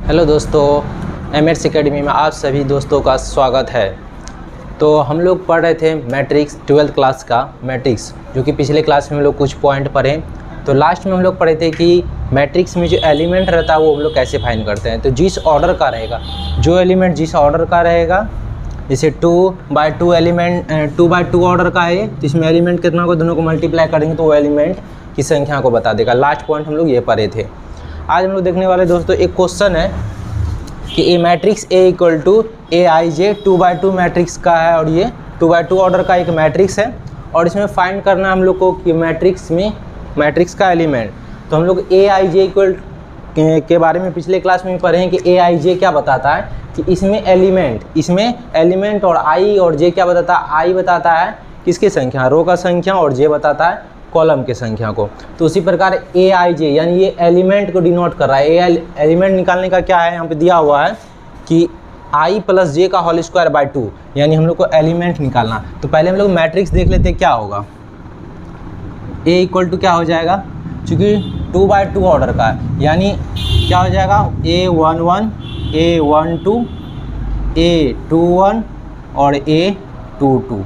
Hello दोस्तों, एमएट्स academy में आप सभी दोस्तों का स्वागत है। तो हम लोग पढ़ रहे थे मैट्रिक्स 12th क्लास का मैट्रिक्स, जो कि पिछले क्लास में हम लोग कुछ पॉइंट पढ़े। तो लास्ट में हम लोग पढ़े थे कि मैट्रिक्स में जो एलिमेंट रहता है वो हम लोग कैसे फाइंड करते हैं। तो जिस ऑर्डर का रहेगा, जो एलिमेंट जिस ऑर्डर का रहेगा, जैसे 2x2 एलिमेंट 2x2 ऑर्डर का है, तो इसमें एलिमेंट कितना को दोनों को मल्टीप्लाई करेंगे तो वो एलिमेंट की संख्या को बता देगा। लास्ट पॉइंट हम लोग ये पढ़े थे। आज हम लोग देखने वाले दोस्तों एक क्वेश्चन है कि a matrix A equal to a i j 2x2 matrix का है, और ये 2x2 ऑर्डर का एक मैट्रिक्स है, और इसमें फाइंड करना हम लोग को कि मैट्रिक्स का एलिमेंट। तो हम लोग ए आई जे इक्वल के बारे में पिछले क्लास में पढ़े हैं कि ए आई जे क्या बताता है कि इसमें एलिमेंट और आई और जे क्या बताता है। आई बताता है किसकी संख्या, रो का संख्या, और जे बताता है कॉलम के संख्या को। तो उसी प्रकार ए आई जे यानी ये एलिमेंट को डिनोट कर रहा है। एलिमेंट निकालने का क्या है, यहाँ पे दिया हुआ है कि आई प्लस जे का होल स्क्वायर बाय 2, यानी हम लोग को एलिमेंट निकालना। तो पहले हम लोग मैट्रिक्स देख लेते हैं क्या होगा। ए इक्वल टू क्या हो जाएगा, चूँकि 2x2 ऑर्डर का है, यानी क्या हो जाएगा A11 A12 A21 और A22।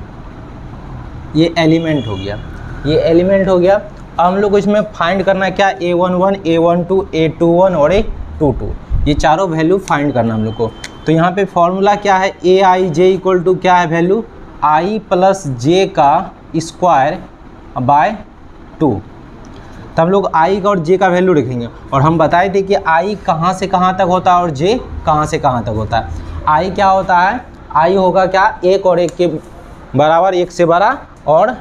ये एलिमेंट हो गया, ये एलिमेंट हो गया। अब हम लोग को इसमें फाइंड करना है क्या, A11 A12 A21 और A22, ये चारों वैल्यू फाइंड करना हम लोग को। तो यहाँ पे फॉर्मूला क्या है, ए आई जे इक्वल टू क्या है वैल्यू, आई प्लस जे का स्क्वायर बाय 2। तो हम लोग आई का और जे का वैल्यू रखेंगे, और हम बताए थे कि आई कहाँ से कहाँ तक होता है और जे कहाँ से कहाँ तक होता है। आई क्या होता है, आई होगा क्या, एक और एक के बराबर, एक से बड़ा और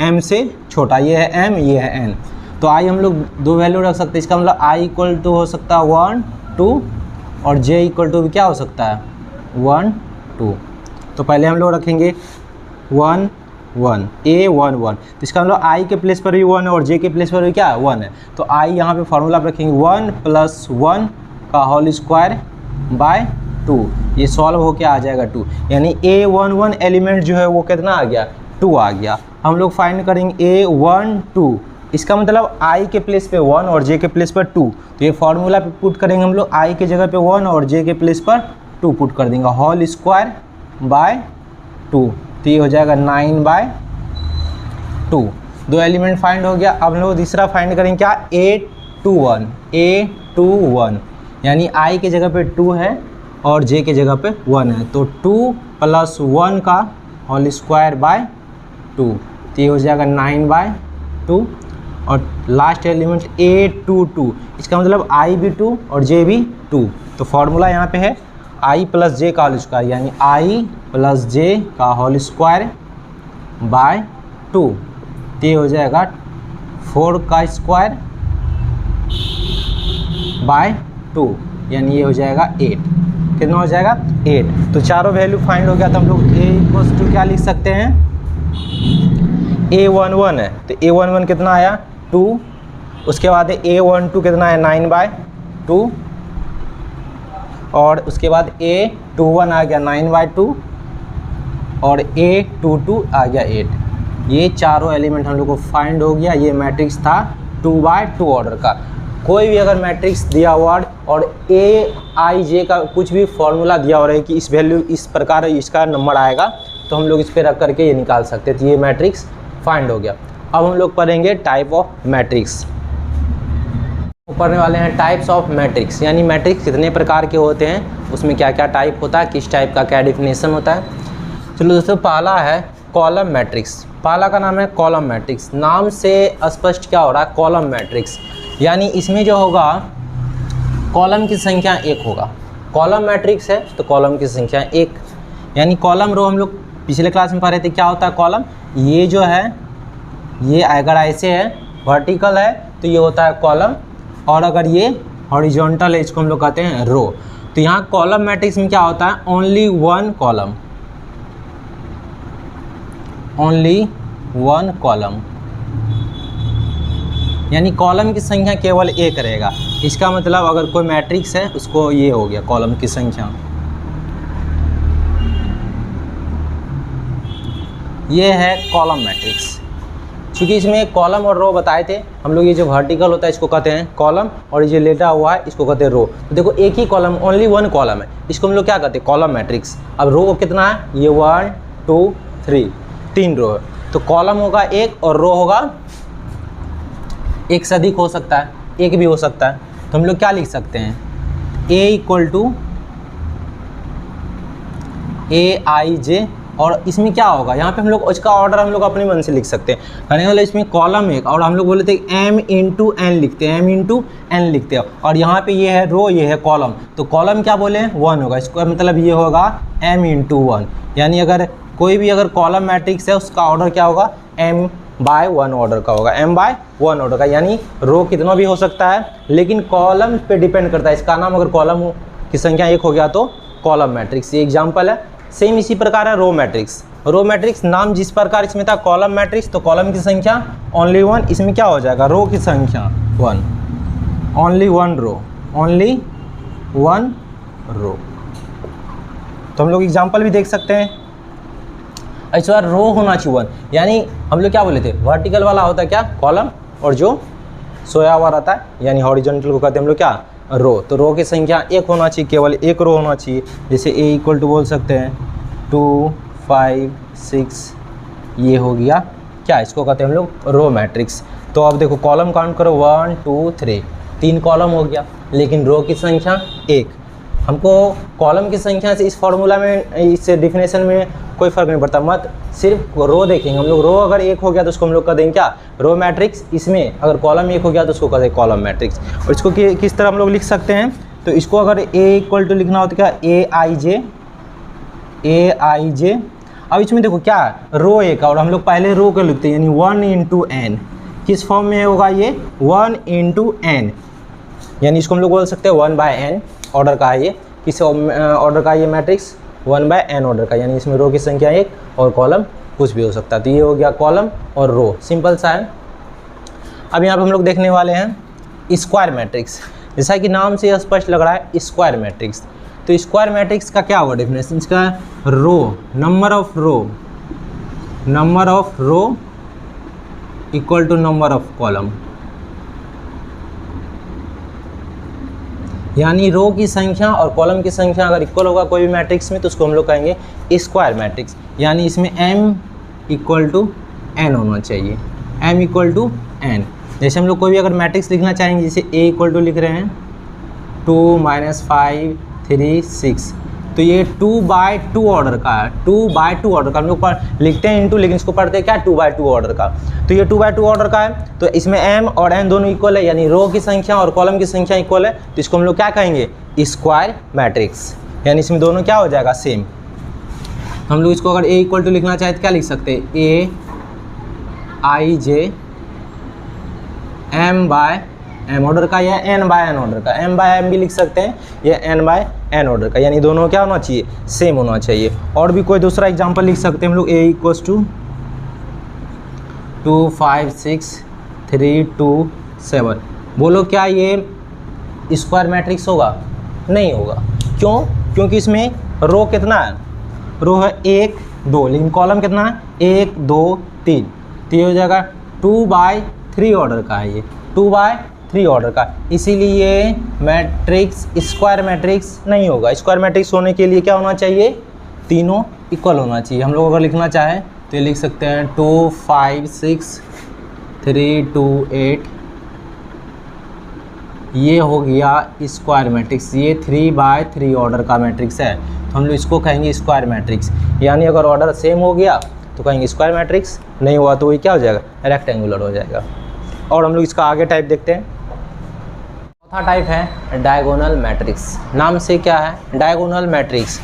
m से छोटा, ये है m ये है n। तो आई हम लोग दो वैल्यू रख सकते हैं। इसका मतलब आई इक्वल टू हो सकता है 1 2 और j इक्वल टू भी क्या हो सकता है 1 2। तो पहले हम लोग रखेंगे 1 1 A11, तो इसका मतलब आई के प्लेस पर भी 1 है और j के प्लेस पर भी क्या है 1 है। तो आई यहाँ पे फॉर्मूला पर रखेंगे 1 + 1 का होल स्क्वायर बाय 2, ये सॉल्व होके आ जाएगा 2, यानी A11 एलिमेंट जो है वो कितना आ गया 2 आ गया। हम लोग फाइंड करेंगे A12, इसका मतलब i के प्लेस पे 1 और j के प्लेस पर 2। तो ये फार्मूला पे पुट करेंगे हम लोग, i के जगह पे 1 और j के प्लेस पर 2 पुट कर देंगे, होल स्क्वायर बाय 2। तो ये हो जाएगा 9/2। दो एलिमेंट फाइंड हो गया। अब हम लोग तीसरा फाइंड करेंगे क्या, A21 यानी i के जगह पे 2 है और j के जगह पे 1 है। तो 2 + 1 का होल स्क्वायर बाय 2, तो ये हो जाएगा 9/2। और लास्ट एलिमेंट A22, इसका मतलब i भी 2 और j भी 2। तो फॉर्मूला यहाँ पे है i + j का होल स्क्वायर, यानी i + j का होल स्क्वायर बाय 2, तो ये हो जाएगा 4 का स्क्वायर बाय 2, यानी ये हो जाएगा 8। कितना हो जाएगा 8। तो चारों वैल्यू फाइंड हो गया। तो हम लोग A = क्या लिख सकते हैं, A11 है तो A11 कितना आया 2, उसके बाद A12 कितना है 9/2, और उसके बाद A21 आ गया 9/2 और A22 आ गया 8। ये चारों एलिमेंट हम लोग को फाइंड हो गया। ये मैट्रिक्स था 2x2 ऑर्डर का। कोई भी अगर मैट्रिक्स दिया हुआ और ए आई जे का कुछ भी फॉर्मूला दिया हो रहा है कि इस वैल्यू इस प्रकार इसका नंबर आएगा, तो हम लोग इस पर रख करके ये निकाल सकते हैं। तो ये मैट्रिक्स फाइंड हो गया। अब हम लोग पढ़ेंगे टाइप ऑफ मैट्रिक्स। पढ़ने वाले हैं टाइप्स ऑफ मैट्रिक्स, यानी मैट्रिक्स कितने प्रकार के होते हैं, उसमें क्या क्या टाइप होता है, किस टाइप का क्या डिफिनेशन होता है। चलो दोस्तों, पहला है कॉलम मैट्रिक्स। पहला का नाम है कॉलम मैट्रिक्स। नाम से स्पष्ट क्या हो रहा है, कॉलम मैट्रिक्स, यानी इसमें जो होगा कॉलम की संख्या 1 होगा। कॉलम मैट्रिक्स है तो कॉलम की संख्या 1, यानी कॉलम रो हम लोग पिछले क्लास में पढ़ रहे थे क्या होता है कॉलम। ये जो है ये अगर ऐसे है वर्टिकल है तो ये होता है कॉलम, और अगर ये हॉरिजॉन्टल है इसको हम लोग कहते हैं रो। तो यहाँ कॉलम मैट्रिक्स में क्या होता है, ओनली वन कॉलम, यानी कॉलम की संख्या केवल 1 रहेगा। इसका मतलब अगर कोई मैट्रिक्स है उसको ये हो गया कॉलम की संख्या। ये है कॉलम मैट्रिक्स। क्योंकि इसमें कॉलम और रो बताए थे हम लोग। ये जो वर्टिकल होता है इसको कहते हैं कॉलम, और ये जो लेटा हुआ है इसको कहते हैं रो। तो देखो एक ही कॉलम, ओनली वन कॉलम है, इसको हम लोग क्या कहते हैं, कॉलम मैट्रिक्स। अब रो कितना है, ये 1 2 3, 3 रो है। तो कॉलम होगा एक और रो होगा एक से अधिक हो सकता है, एक भी हो सकता है। तो हम लोग क्या लिख सकते हैं, A इक्वल टू AIJ, और इसमें क्या होगा, यहाँ पे हम लोग उसका ऑर्डर हम लोग अपने मन से लिख सकते हैं। कहने वाले इसमें कॉलम एक, और हम लोग बोले थे M इंटू एन लिखते हैं, M इंटू एन लिखते हैं, और यहाँ पे ये है रो, ये है कॉलम। तो कॉलम क्या बोले, 1 होगा, इसको मतलब ये होगा M इंटू 1। यानी अगर कोई भी अगर कॉलम मैट्रिक्स है उसका ऑर्डर क्या होगा, M/1 ऑर्डर का होगा, M/1 ऑर्डर का। यानी रो कितना भी हो सकता है, लेकिन कॉलम पे डिपेंड करता है। इसका नाम अगर कॉलम की संख्या 1 हो गया तो कॉलम मैट्रिक्स, ये एग्जाम्पल है। सेम इसी प्रकार है रो मैट्रिक्स। रो मैट्रिक्स नाम जिस प्रकार इसमें था कॉलम मैट्रिक्स, तो कॉलम की संख्या ओनली 1, इसमें क्या हो जाएगा, रो की संख्या 1, ओनली 1 रो, ओनली 1 रो। तो हम लोग एग्जाम्पल भी देख सकते हैं। इस बार रो होना चाहिए 1, यानी हम लोग क्या बोले थे, वर्टिकल वाला होता है क्या, कॉलम, और जो सोया हुआ रहता है यानी हॉरिजॉन्टल को कहते हैं हम लोग क्या, रो। तो रो की संख्या 1 होना चाहिए, केवल एक रो होना चाहिए। जैसे A इक्वल टू बोल सकते हैं 2 5 6, ये हो गया क्या, इसको कहते हैं हम लोग रो मैट्रिक्स। तो अब देखो कॉलम काउंट करो 1 2 3, 3 कॉलम हो गया, लेकिन रो की संख्या 1। हमको कॉलम की संख्या से इस फॉर्मूला में, इस डेफिनेशन में कोई फ़र्क नहीं पड़ता, मत सिर्फ रो देखेंगे हम लोग। रो अगर 1 हो गया तो उसको हम लोग कह देंगे क्या, रो मैट्रिक्स। इसमें अगर कॉलम 1 हो गया तो उसको कह देंगे कॉलम मैट्रिक्स। और इसको किस तरह हम लोग लिख सकते हैं, तो इसको अगर A इक्वल टू लिखना होता क्या, AIJ। अब इसमें देखो क्या है, रो 1 और हम लोग पहले रो को लिखते हैं, यानी 1 इंटू एन। किस फॉर्म में होगा ये, 1 इंटू एन, यानी इसको हम लोग बोल सकते हैं 1/n ऑर्डर का है ये। किस ऑर्डर का ये मैट्रिक्स, 1/n ऑर्डर का, यानी इसमें रो की संख्या 1 और कॉलम कुछ भी हो सकता है। तो ये हो गया कॉलम और रो, सिंपल सा है। अब यहाँ पे हम लोग देखने वाले हैं स्क्वायर मैट्रिक्स। जैसा कि नाम से स्पष्ट लग रहा है स्क्वायर मैट्रिक्स। तो स्क्वायर मैट्रिक्स का क्या होगा डेफिनेशन, इसका row, number of row equal to number of column. यानी रो की संख्या और कॉलम की संख्या अगर इक्वल होगा कोई भी मैट्रिक्स में तो उसको हम लोग कहेंगे स्क्वायर मैट्रिक्स। यानी इसमें m इक्वल टू n होना चाहिए, m इक्वल टू n। जैसे हम लोग कोई भी अगर मैट्रिक्स लिखना चाहेंगे, जैसे A इक्वल टू लिख रहे हैं 2 -5 3 6, तो ये 2/2 ऑर्डर का है, 2/2 ऑर्डर का। हम लोग लिखते हैं इंटू, लेकिन इसको पढ़ते हैं क्या, 2/2 ऑर्डर का। तो ये 2/2 ऑर्डर का है, तो इसमें m और n दोनों इक्वल है, यानी रो की संख्या और कॉलम की संख्या इक्वल है। तो इसको हम लोग क्या कहेंगे, स्क्वायर मैट्रिक्स। यानी इसमें दोनों क्या हो जाएगा, सेम। हम लोग इसको अगर A इक्वल टू लिखना चाहे तो क्या लिख सकते हैं, AIJ M/m ऑर्डर का या n/n ऑर्डर का, m/m भी लिख सकते हैं या n/n ऑर्डर का, यानी दोनों क्या होना चाहिए, सेम होना चाहिए। और भी कोई दूसरा एग्जांपल लिख सकते हैं हम लोग, A इक्वल्स टू 2 5 6 3 2 7। बोलो क्या ये स्क्वायर मैट्रिक्स होगा, नहीं होगा। क्यों, क्योंकि इसमें रो कितना है, रो है 1 2, लेकिन कॉलम कितना है 1 2 3, तो ये हो जाएगा 2/3 ऑर्डर का है, ये 2/3 ऑर्डर का। इसीलिए ये मैट्रिक्स स्क्वायर मैट्रिक्स नहीं होगा। स्क्वायर मैट्रिक्स होने के लिए क्या होना चाहिए, तीनों इक्वल होना चाहिए। हम लोग अगर लिखना चाहें तो ये लिख सकते हैं 2 5 6 3 2 8, ये हो गया स्क्वायर मैट्रिक्स। ये 3/3 ऑर्डर का मैट्रिक्स है, तो हम लोग इसको कहेंगे स्क्वायर मैट्रिक्स। यानी अगर ऑर्डर सेम हो गया तो कहेंगे स्क्वायर मैट्रिक्स, नहीं हुआ तो वही क्या हो जाएगा, रेक्टेंगुलर हो जाएगा। और हम लोग इसका आगे टाइप देखते हैं। चौथा टाइप है डायगोनल मैट्रिक्स। नाम से क्या है, डायगोनल मैट्रिक्स।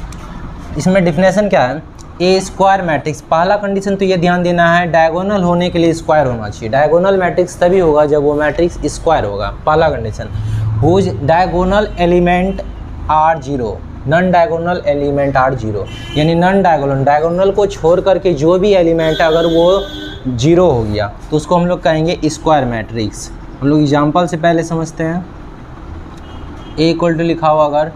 इसमें डिफिनेशन क्या है, ए स्क्वायर मैट्रिक्स। पहला कंडीशन तो ये ध्यान देना है, डायगोनल होने के लिए स्क्वायर होना चाहिए। डायगोनल मैट्रिक्स तभी होगा जब वो मैट्रिक्स स्क्वायर होगा, पहला condition. Whose diagonal element are 0, non diagonal element are 0। यानी नॉन डायगोनल, डायगोनल को छोड़ करके जो भी एलिमेंट है अगर वो 0 हो गया तो उसको हम लोग कहेंगे स्क्वायर मैट्रिक्स। हम लोग एग्जाम्पल से पहले समझते हैं। ए इक्वल टू लिखा हुआ अगर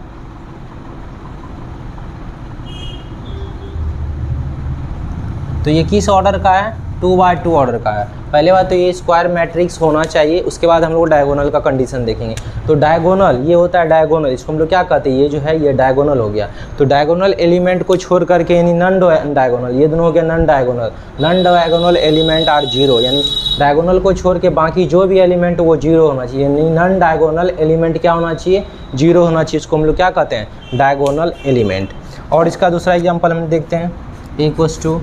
तो ये किस ऑर्डर का है, 2 बाय 2 ऑर्डर का है। पहले बात तो ये स्क्वायर मैट्रिक्स होना चाहिए, उसके बाद हम लोग डायगोनल का कंडीशन देखेंगे। तो डायगोनल ये होता है डायगोनल, इसको हम लोग क्या कहते हैं, ये जो है ये डायगोनल हो गया। तो डायगोनल एलिमेंट को छोड़ करके यानी नॉन डायगोनल, ये दोनों हो गया non diagonal. Non diagonal element are zero, यानी डायगोनल को छोड़ के बाकी जो भी एलिमेंट वो जीरो होना चाहिए, यानी नॉन डायगोनल एलिमेंट क्या होना चाहिए, जीरो होना चाहिए। इसको हम लोग क्या कहते हैं, डायगोनल एलिमेंट। और इसका दूसरा एग्जाम्पल हम देखते हैं, इक्वल्स टू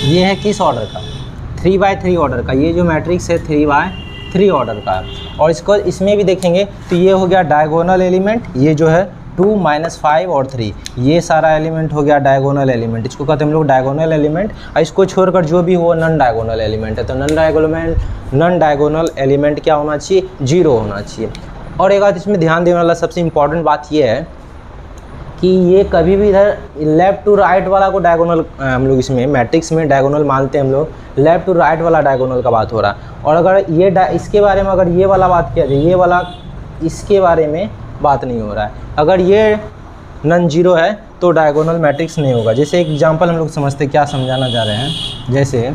ये है किस ऑर्डर का, 3 बाय 3 ऑर्डर का। ये जो मैट्रिक्स है 3 बाय 3 ऑर्डर का है। और इसको इसमें भी देखेंगे तो ये हो गया डायगोनल एलिमेंट, ये जो है 2 - 5 और 3, ये सारा एलिमेंट हो गया डायगोनल एलिमेंट। इसको कहते हैं हम लोग डायगोनल एलिमेंट। और इसको छोड़कर जो भी हो नॉन डायगोनल एलिमेंट है। तो नॉन डायगोनल एलिमेंट क्या होना चाहिए, जीरो होना चाहिए। और एक बात इसमें ध्यान देने वाला सबसे इम्पॉर्टेंट बात ये है कि ये कभी भी इधर लेफ़्ट टू राइट वाला को डायगोनल, हम लोग इसमें मैट्रिक्स में डायगोनल मानते हैं हम लोग, लेफ़्ट टू राइट वाला डायगोनल का बात हो रहा है। और अगर ये इसके बारे में अगर ये वाला बात किया जाए, ये वाला इसके बारे में बात नहीं हो रहा है। अगर ये नॉन जीरो है तो डायगोनल मैट्रिक्स नहीं होगा। जैसे एक एग्जांपल हम लोग समझते क्या समझाना चाह रहे हैं, जैसे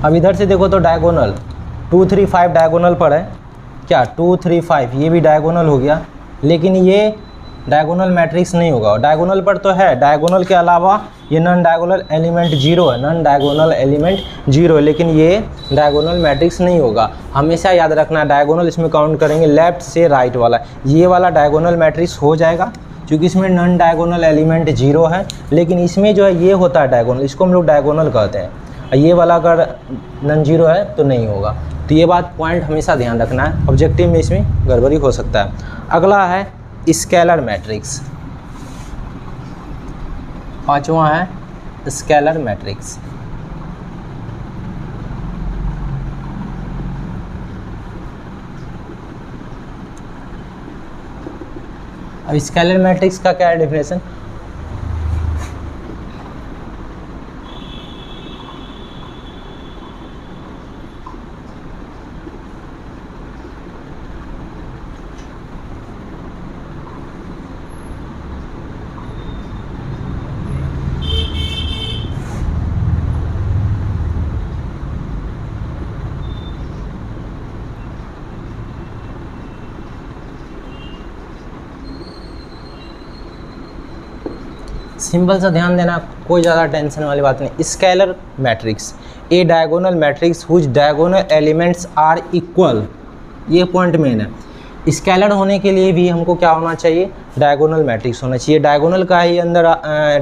अब इधर से देखो तो डायगोनल 2 3 5 डायगोनल पर है क्या, 2 3 5 ये भी डायगोनल हो गया, लेकिन ये डायगोनल मैट्रिक्स नहीं होगा। डायगोनल पर तो है, डायगोनल के अलावा ये नॉन डायगोनल एलिमेंट जीरो है, नॉन डायगोनल एलिमेंट जीरो है, लेकिन ये डायगोनल मैट्रिक्स नहीं होगा। हमेशा याद रखना डायगोनल इसमें काउंट करेंगे लेफ्ट से राइट वाला, ये वाला डायगोनल मैट्रिक्स हो जाएगा क्योंकि इसमें नॉन डायगोनल एलिमेंट जीरो है। लेकिन इसमें जो है ये होता है डायगोनल, इसको हम लोग डायगोनल कहते हैं। ये वाला अगर नॉन जीरो है तो नहीं होगा। तो ये बात पॉइंट हमेशा ध्यान रखना है, ऑब्जेक्टिव में इसमें गड़बड़ी हो सकता है। अगला है स्केलर मैट्रिक्स, पांचवा है स्केलर मैट्रिक्स। अब स्केलर मैट्रिक्स का क्या है डेफिनेशन, सिंपल सा ध्यान देना, कोई ज़्यादा टेंशन वाली बात नहीं। Scalar matrix a diagonal matrix whose diagonal elements are equal, ये पॉइंट मेन है। स्केलर होने के लिए भी हमको क्या होना चाहिए, डायगोनल मैट्रिक्स होना चाहिए। डायगोनल का ही अंदर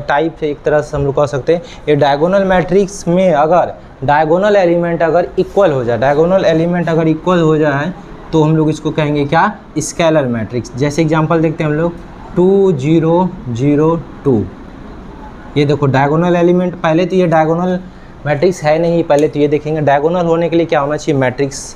टाइप है एक तरह से हम लोग कह सकते हैं। ये डायगोनल मैट्रिक्स में अगर डायगोनल एलिमेंट अगर इक्वल हो जाए, डायगोनल एलिमेंट अगर इक्वल हो जाए तो हम लोग इसको कहेंगे क्या, स्केलर मैट्रिक्स। जैसे एग्जांपल देखते हैं हम लोग 2 0 0 2, ये देखो डायगोनल एलिमेंट, पहले तो ये डायगोनल मैट्रिक्स है नहीं, पहले तो ये देखेंगे डायगोनल होने के लिए क्या होना चाहिए, मैट्रिक्स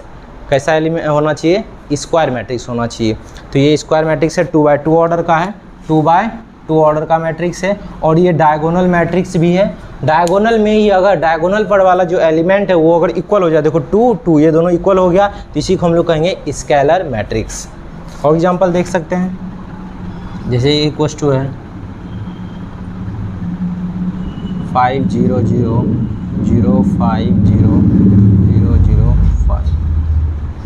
कैसा एलिमेंट होना चाहिए, स्क्वायर मैट्रिक्स होना चाहिए। तो ये स्क्वायर मैट्रिक्स है, 2 बाय 2 ऑर्डर का है, 2 बाय 2 ऑर्डर का मैट्रिक्स है। और ये डायगोनल मैट्रिक्स भी है। डायगोनल में ही अगर डायगोनल पर वाला जो एलिमेंट है वो अगर इक्वल हो जाए, देखो 2 2 ये दोनों इक्वल हो गया, तो इसी को हम लोग कहेंगे स्केलर मैट्रिक्स। और एग्जाम्पल देख सकते हैं, जैसे ये इक्वल्स टू है 5 0 0 0 5 0 0 0 5,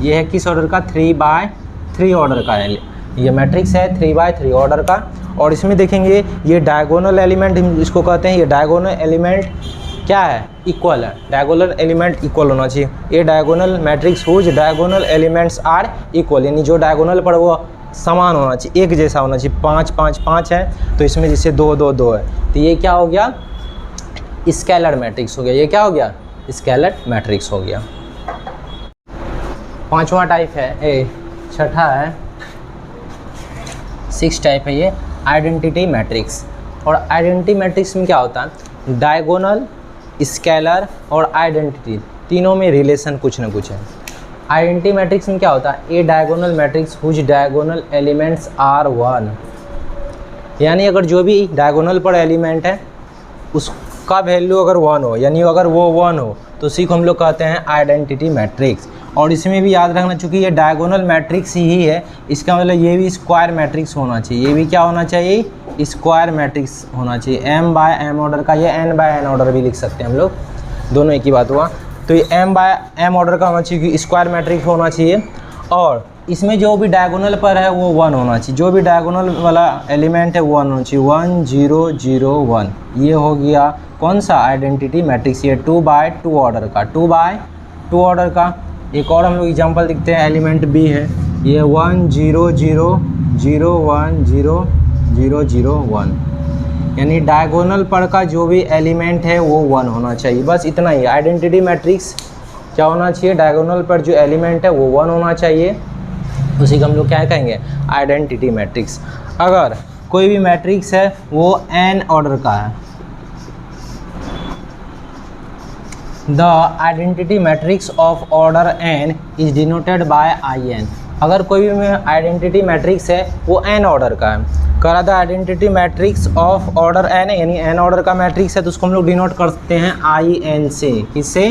ये है किस ऑर्डर का, 3 बाय 3 ऑर्डर का है। ये मैट्रिक्स है 3 बाय 3 ऑर्डर का। और इसमें देखेंगे ये डायगोनल एलिमेंट इसको कहते हैं, ये डायगोनल एलिमेंट क्या है, इक्वल है। डायगोनल एलिमेंट इक्वल होना चाहिए। ये diagonal matrix whose diagonal elements are equal, यानी जो डायगोनल पर वो समान होना चाहिए, एक जैसा होना चाहिए। 5 5 5 है तो इसमें जैसे 2 2 2 है, तो ये क्या हो गया, स्केलर मैट्रिक्स हो गया। ये क्या हो गया, स्केलर मैट्रिक्स हो गया। पांचवा टाइप है, छठा है 6 टाइप है ये आइडेंटिटी मैट्रिक्स। और आइडेंटिटी मैट्रिक्स में क्या होता है, डायगोनल, स्केलर और आइडेंटिटी तीनों में रिलेशन कुछ ना कुछ है। आइडेंटिटी मैट्रिक्स में क्या होता है, a diagonal matrix whose diagonal elements are 1, यानी अगर जो भी डायगोनल पर एलिमेंट है उसका वैल्यू अगर 1 हो, यानी अगर वो 1 हो तो उसी को हम लोग कहते हैं आइडेंटिटी मैट्रिक्स। और इसमें भी याद रखना, चूँकि ये डायगोनल मैट्रिक्स ही है, इसका मतलब ये भी स्क्वायर मैट्रिक्स होना चाहिए। ये भी क्या होना चाहिए? स्क्वायर मैट्रिक्स होना चाहिए, m बाय m ऑर्डर का, या n बाय n ऑर्डर भी लिख सकते हैं हम लोग, दोनों एक ही बात हुआ। तो ये m बाय m ऑर्डर का होना चाहिए, क्योंकि स्क्वायर मैट्रिक्स होना चाहिए। और इसमें जो भी डायगोनल पर है वो 1 होना चाहिए, जो भी डायगोनल वाला एलिमेंट है वो 1 होना चाहिए, 1 0 0 1। ये हो गया कौन सा? Identity matrix. ये 2 बाय 2 ऑर्डर का, 2 बाय 2 ऑर्डर का। एक और हम लोग एग्जांपल देखते हैं, एलिमेंट बी है, ये 1 0 0 0 1 0 0 0 1, यानी डायगोनल पर का जो भी एलिमेंट है वो 1 होना चाहिए। बस इतना ही। आइडेंटिटी मैट्रिक्स क्या होना चाहिए? डायगोनल पर जो एलिमेंट है वो 1 होना चाहिए, उसी को हम लोग क्या कहेंगे? Identity matrix. अगर कोई भी मैट्रिक्स है वो n ऑर्डर का है, the identity matrix of order n is denoted by in। अगर कोई भी आइडेंटिटी मैट्रिक्स है वो n ऑर्डर का है, करा the identity matrix of order n, यानी n ऑर्डर का मैट्रिक्स है, तो उसको हम लोग डिनोट करते हैं in से। किससे?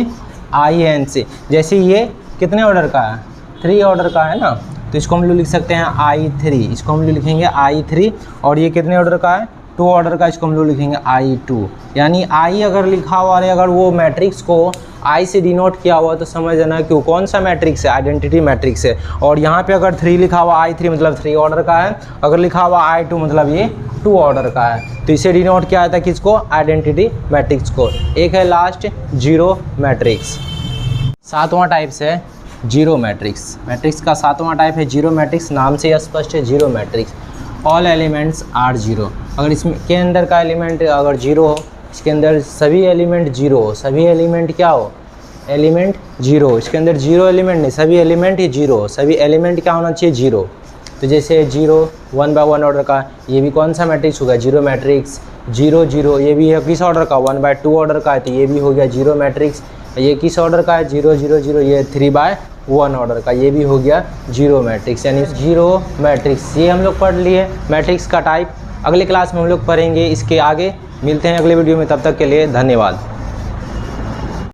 in से। जैसे ये कितने ऑर्डर का है? 3 ऑर्डर का है ना, तो इसको हम लोग लिख सकते हैं i3, इसको हम लोग लिखेंगे i3। और ये कितने ऑर्डर का है? 2 ऑर्डर का, इसको हम लोग लिखेंगे i2। यानी i अगर लिखा हुआ है, अगर वो मैट्रिक्स को i से डिनोट किया हुआ तो समझ जाना क्यों, कौन सा मैट्रिक्स है? आइडेंटिटी मैट्रिक्स है। और यहाँ पे अगर 3 लिखा हुआ, i3 मतलब 3 ऑर्डर का है, अगर लिखा हुआ i2 मतलब ये 2 ऑर्डर का है, तो इसे डिनोट किया जाता है किसको? आइडेंटिटी मैट्रिक्स को। एक है लास्ट जीरो मैट्रिक्स। 7वां टाइप्स है जीरो मैट्रिक्स। मैट्रिक्स का 7वां टाइप है जीरो मैट्रिक्स। नाम से स्पष्ट है, zero matrix. All elements are zero. अगर इसमें के अंदर का एलिमेंट अगर जीरो हो, इसके अंदर सभी एलिमेंट जीरो हो, सभी एलिमेंट क्या हो? Element zero. इसके अंदर जीरो एलिमेंट नहीं, सभी एलिमेंट ही जीरो हो, सभी एलिमेंट क्या होना चाहिए? जीरो। तो जैसे 0 1 बाय 1 ऑर्डर का, ये भी कौन सा मैट्रिक्स होगा? Zero matrix. 0 0 ये भी है किस ऑर्डर का? 1 बाय 2 ऑर्डर का है, तो ये भी हो गया जीरो मैट्रिक्स। ये किस ऑर्डर का है? 0 0 0, ये 3 बाय 1 ऑर्डर का, ये भी हो गया जीरो मैट्रिक्स, यानी जीरो मैट्रिक्स। ये हम लोग पढ़ लिए मैट्रिक्स का टाइप। अगले क्लास में हम लोग पढ़ेंगे इसके आगे। मिलते हैं अगले वीडियो में, तब तक के लिए धन्यवाद।